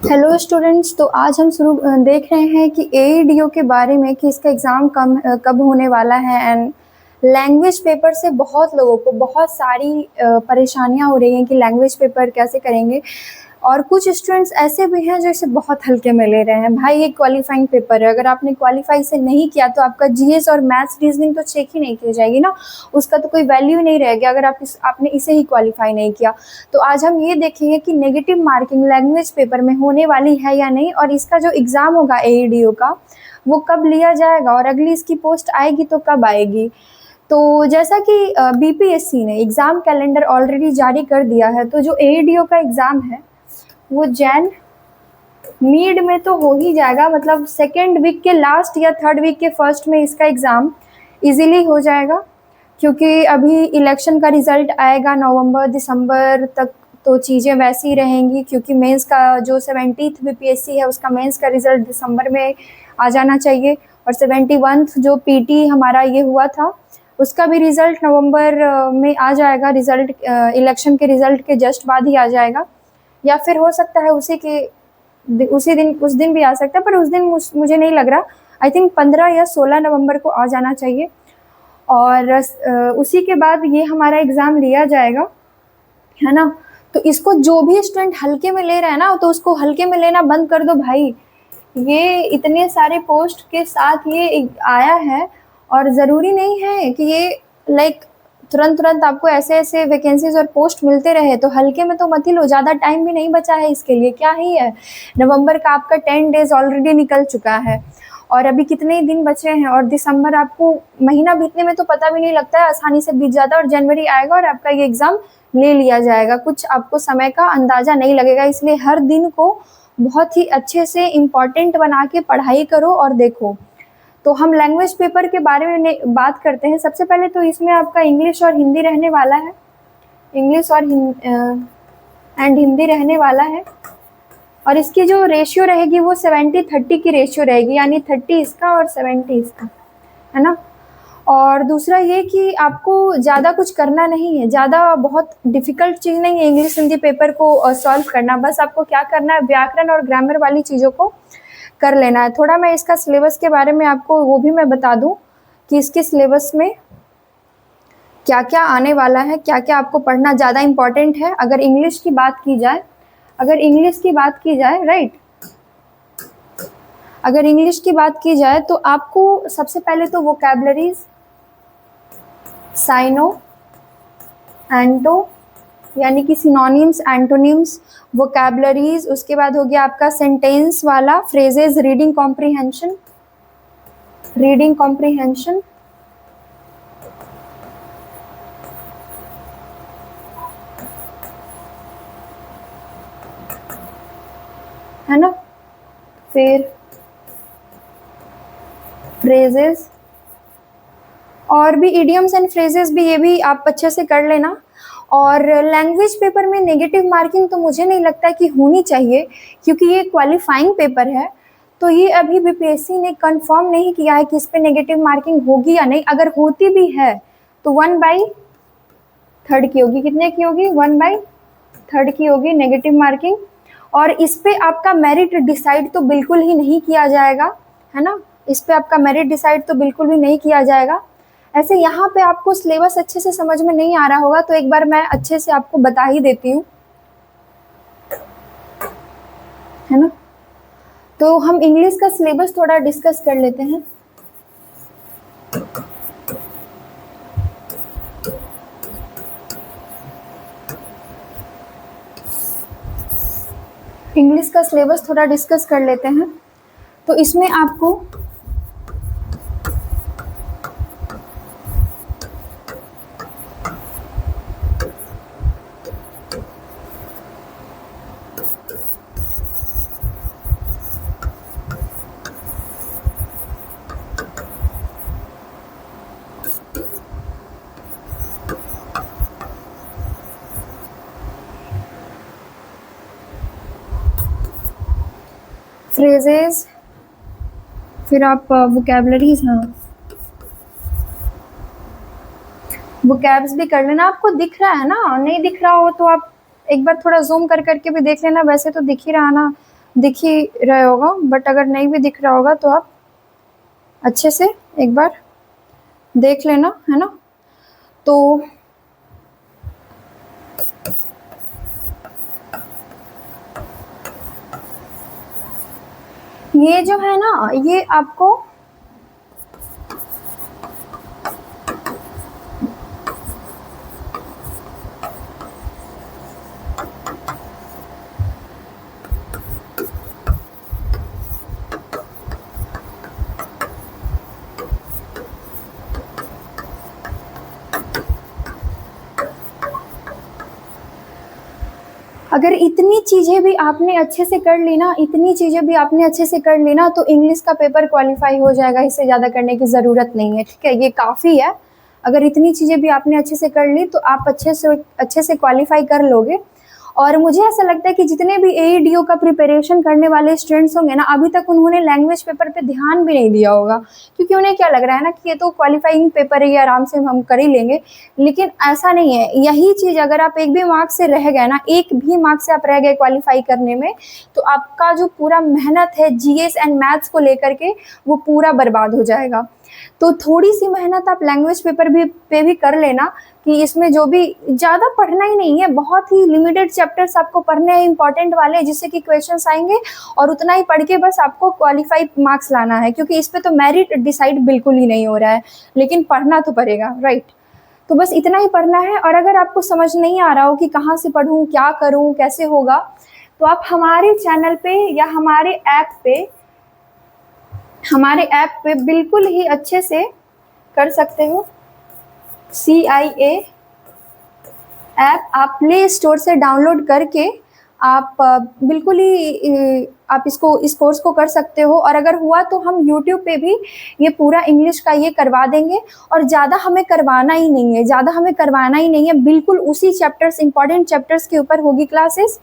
Hello students, तो आज हम शुरू देख रहे हैं कि एईडीओ के बारे में कि इसका एग्ज़ाम कब होने वाला है। एंड लैंग्वेज पेपर से बहुत लोगों को बहुत सारी परेशानियां हो रही हैं कि लैंग्वेज पेपर कैसे करेंगे। और कुछ स्टूडेंट्स ऐसे भी हैं जो इसे बहुत हल्के में ले रहे हैं। भाई, ये क्वालिफाइंग पेपर है, अगर आपने क्वालिफाई से नहीं किया तो आपका जीएस और मैथ्स रीजनिंग तो चेक ही नहीं की जाएगी ना, उसका तो कोई वैल्यू नहीं रहेगी अगर आपने इसे ही क्वालिफाई नहीं किया। तो आज हम ये देखेंगे कि नेगेटिव मार्किंग लैंग्वेज पेपर में होने वाली है या नहीं, और इसका जो एग्ज़ाम होगा एईडीओ का वो कब लिया जाएगा, और अगली इसकी पोस्ट आएगी तो कब आएगी। तो जैसा कि बीपीएससी ने एग्ज़ाम कैलेंडर ऑलरेडी जारी कर दिया है, तो जो एईडीओ का एग्ज़ाम है वो जैन मिड में तो हो ही जाएगा, मतलब सेकेंड वीक के लास्ट या थर्ड वीक के फर्स्ट में इसका एग्ज़ाम इजीली हो जाएगा। क्योंकि अभी इलेक्शन का रिज़ल्ट आएगा नवंबर दिसंबर तक, तो चीज़ें वैसी ही रहेंगी। क्योंकि मेंस का जो 70th बीपीएससी है उसका मेंस का रिज़ल्ट दिसंबर में आ जाना चाहिए, और 71th जो पीटी हमारा ये हुआ था उसका भी रिज़ल्ट नवंबर में आ जाएगा। रिज़ल्ट इलेक्शन के रिज़ल्ट के जस्ट बाद ही आ जाएगा, या फिर हो सकता है उस दिन भी आ सकता है, पर उस दिन मुझे नहीं लग रहा। आई थिंक 15 या 16 नवंबर को आ जाना चाहिए। और उसी के बाद ये हमारा एग्ज़ाम लिया जाएगा, है ना। तो इसको जो भी स्टूडेंट हल्के में ले रहा है ना, तो उसको हल्के में लेना बंद कर दो भाई। ये इतने सारे पोस्ट के साथ ये आया है, और ज़रूरी नहीं है कि ये लाइक तुरंत आपको ऐसे ऐसे वैकेंसीज और पोस्ट मिलते रहे। तो हल्के में तो मत ही लो, ज़्यादा टाइम भी नहीं बचा है इसके लिए, क्या ही है। नवंबर का आपका 10 डेज ऑलरेडी निकल चुका है, और अभी कितने ही दिन बचे हैं। और दिसंबर आपको महीना बीतने में तो पता भी नहीं लगता है, आसानी से बीत जाता है, और जनवरी आएगा और आपका ये एग्ज़ाम ले लिया जाएगा। कुछ आपको समय का अंदाज़ा नहीं लगेगा। इसलिए हर दिन को बहुत ही अच्छे से इम्पॉर्टेंट बना के पढ़ाई करो और देखो। तो हम लैंग्वेज पेपर के बारे में बात करते हैं। सबसे पहले तो इसमें आपका इंग्लिश और हिंदी रहने वाला है, इंग्लिश और हिंदी रहने वाला है। और इसकी जो रेशियो रहेगी वो 70-30 की रेशियो रहेगी, यानी 30 इसका और 70 इसका, है ना। और दूसरा ये कि आपको ज़्यादा कुछ करना नहीं है, ज़्यादा बहुत डिफ़िकल्ट चीज़ नहीं है इंग्लिश हिंदी पेपर को सॉल्व करना। बस आपको क्या करना है, व्याकरण और ग्रामर वाली चीज़ों को कर लेना है। थोड़ा मैं इसका सिलेबस के बारे में आपको वो भी मैं बता दूं कि इसके सिलेबस में क्या क्या आने वाला है, क्या क्या आपको पढ़ना ज़्यादा इम्पॉर्टेंट है। अगर इंग्लिश की बात की जाए, राइट, अगर इंग्लिश की बात की जाए तो आपको सबसे पहले तो वोकैबलरीज, साइनो, एंटो यानी कि सिनोनिम्स, एंटोनिम्स, वोकैबलरीज, उसके बाद हो गया आपका सेंटेंस वाला, फ्रेजेस, रीडिंग कॉम्प्रीहेंशन, है ना। फिर फ्रेजेस और भी इडियम्स एंड फ्रेजेस भी, ये भी आप अच्छे से कर लेना। और लैंग्वेज पेपर में नेगेटिव मार्किंग तो मुझे नहीं लगता कि होनी चाहिए, क्योंकि ये क्वालिफाइंग पेपर है। तो ये अभी बीपीएससी ने कंफर्म नहीं किया है कि इस पे नेगेटिव मार्किंग होगी या नहीं। अगर होती भी है तो 1/3 की होगी। कितने की होगी? 1/3 की होगी नेगेटिव मार्किंग। और इस पे आपका मेरिट डिसाइड तो बिल्कुल ही नहीं किया जाएगा, है ना। इस पे आपका मेरिट डिसाइड तो बिल्कुल भी नहीं किया जाएगा। ऐसे यहाँ पे आपको सिलेबस अच्छे से समझ में नहीं आ रहा होगा, तो एक बार मैं अच्छे से आपको बता ही देती हूँ, है ना। तो हम इंग्लिश का सिलेबस थोड़ा डिस्कस कर लेते हैं। इंग्लिश का सिलेबस थोड़ा डिस्कस कर लेते हैं। तो इसमें आपको फ्रेजेस, फिर आप वोकैबलरीज, हाँ वोकैब्स भी कर लेना। आपको दिख रहा है ना? नहीं दिख रहा हो तो आप एक बार थोड़ा जूम कर करके भी देख लेना। वैसे तो दिख ही रहा ना दिख ही रहा होगा, बट अगर नहीं भी दिख रहा होगा तो आप अच्छे से एक बार देख लेना, है ना। तो ये जो है ना, ये आपको अगर इतनी चीज़ें भी आपने अच्छे से कर ली ना, इतनी चीज़ें भी आपने अच्छे से कर ली ना, तो इंग्लिश का पेपर क्वालिफाई हो जाएगा, इससे ज़्यादा करने की ज़रूरत नहीं है, ठीक है। ये काफ़ी है, अगर इतनी चीज़ें भी आपने अच्छे से कर ली तो आप अच्छे से क्वालिफाई कर लोगे। और मुझे ऐसा लगता है कि जितने भी एईडीओ का प्रिपरेशन करने वाले स्टूडेंट्स होंगे ना, अभी तक उन्होंने लैंग्वेज पेपर पे ध्यान भी नहीं दिया होगा, क्योंकि उन्हें क्या लग रहा है ना कि ये तो क्वालिफाइंग पेपर है, ये आराम से हम कर ही लेंगे। लेकिन ऐसा नहीं है। यही चीज़ अगर आप एक भी मार्क्स से रह गए ना, एक भी मार्क्स से आप रह गए क्वालिफाई करने में, तो आपका जो पूरा मेहनत है जीएस एंड मैथ्स को लेकर के, वो पूरा बर्बाद हो जाएगा। तो थोड़ी सी मेहनत आप लैंग्वेज पेपर पे भी कर लेना, कि इसमें जो भी ज़्यादा पढ़ना ही नहीं है, बहुत ही लिमिटेड चैप्टर्स आपको पढ़ने हैं इंपॉर्टेंट वाले, जिससे कि क्वेश्चंस आएंगे और उतना ही पढ़ के बस आपको क्वालिफाई मार्क्स लाना है, क्योंकि इस पे तो मेरिट डिसाइड बिल्कुल ही नहीं हो रहा है, लेकिन पढ़ना तो पड़ेगा, राइट। तो बस इतना ही पढ़ना है। और अगर आपको समझ नहीं आ रहा हो कि कहाँ से पढ़ूँ, क्या करूँ, कैसे होगा, तो आप हमारे चैनल पे या हमारे ऐप पे बिल्कुल ही अच्छे से कर सकते हो। CIA ऐप आप प्ले स्टोर से डाउनलोड करके आप बिल्कुल ही आप इस कोर्स को कर सकते हो। और अगर हुआ तो हम यूट्यूब पे भी ये पूरा इंग्लिश का ये करवा देंगे, और ज़्यादा हमें करवाना ही नहीं है, बिल्कुल उसी चैप्टर्स, इंपॉर्टेंट चैप्टर्स के ऊपर होगी क्लासेस,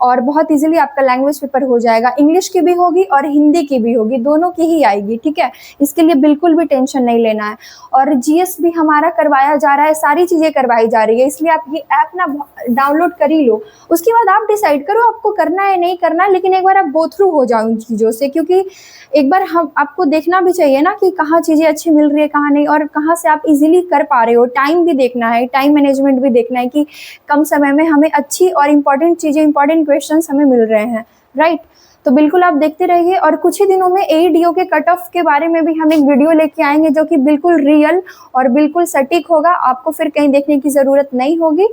और बहुत इजीली आपका लैंग्वेज पेपर हो जाएगा। इंग्लिश की भी होगी और हिंदी की भी होगी, दोनों की ही आएगी, ठीक है। इसके लिए बिल्कुल भी टेंशन नहीं लेना है। और जीएस भी हमारा करवाया जा रहा है, सारी चीज़ें करवाई जा रही है, इसलिए आप ये ऐप ना डाउनलोड कर ही लो। उसके बाद आप डिसाइड करो आपको करना है नहीं करना, लेकिन एक बार आप गो थ्रू हो जाओ इन चीज़ों से, क्योंकि एक बार हम आपको देखना भी चाहिए ना कि कहाँ चीज़ें अच्छी मिल रही है, कहाँ नहीं, और कहाँ से आप इजीली कर पा रहे हो। टाइम भी देखना है, टाइम मैनेजमेंट भी देखना है कि कम समय में हमें अच्छी और इम्पॉर्टेंट चीज़ें, इम्पॉर्टेंट क्वेश्चंस हमें मिल रहे हैं, राइट। तो बिल्कुल आप देखते रहिए, और कुछ ही दिनों में एईडीओ के कट ऑफ के बारे में भी हम एक वीडियो लेके आएंगे, जो कि बिल्कुल रियल और बिल्कुल सटीक होगा, आपको फिर कहीं देखने की ज़रूरत नहीं होगी।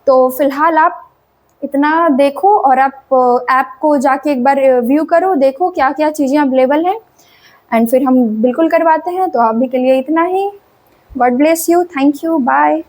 तो फिलहाल आप इतना देखो, और आप ऐप को जाके एक बार व्यू करो, देखो क्या क्या चीज़ें अवेलेबल हैं, एंड फिर हम बिल्कुल करवाते हैं। तो अभी के लिए इतना ही। God bless you, thank you, bye.